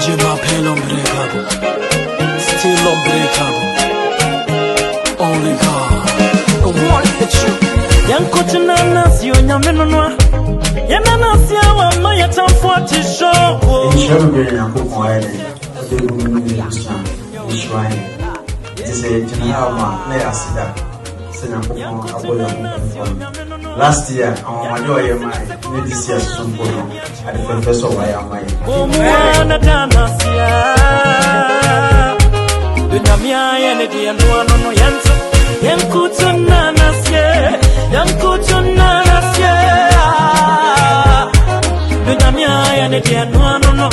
Jima pen unbreakable, still unbreakable. Only God, the one that you. Yankutuna nasi onyamenonwa. Yananasi awa maya tamfuati shoko. Inshallah yankukwa ele. Ode gumuni Islam. Ishwani. Dise jinawa na yasida. Yankukwa aboya mukufoni. Last year, amajo yemai. Ne this year sumpono. At the professor wa yamai. Omwana danasia. Dunyamia yene diyanwa nono yanto. Yankutuna nasia. Yankutuna nasia. Dunyamia yene diyanwa nono.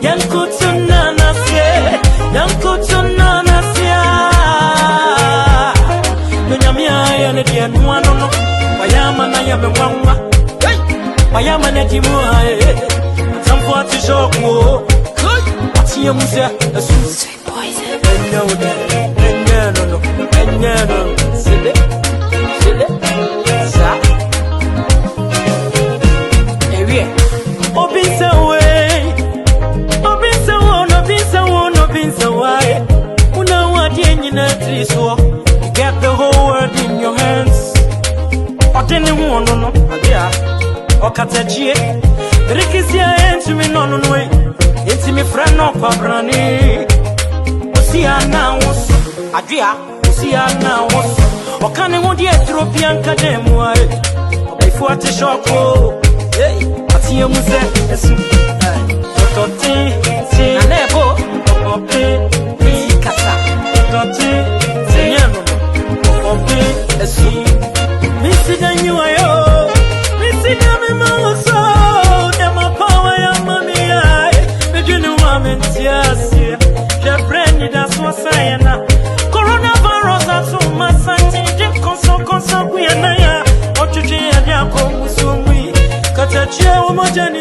Yankutuna nasia. Yankutuna nasia. Dunyamia yene diyanwa nono. Mayama na yame wangwa. Mayama na jimua. Tamfuati shoko. Ati ya muzea. Sweet poison. No. Sile. Sa. Ewie. Obinsa way. Obinsa way. Una wadi enyina triswa. You get the whole world in your hands. Otene wono no. Adia. Okatachie. Rikisia entimi no way. Entimi friend no pabrani. Osiana wos. Adia. Osiana wos. Okane wodi Ethiopian kademu ai. Obefuate shoko. Hey, ati emuze esu. Toti, si anebo. Ope, kata. Toti, si nyano. Ope, esu. Misi danyu ayo. Misi dami mawoso. Dema power ya mami ai. Mejunu wa mentiasi. Je brandi da swasayana. Coronavirus aso masanti. Je konso kuyanaya. Ochuchi ya diako musumwi. Katachie umoja ni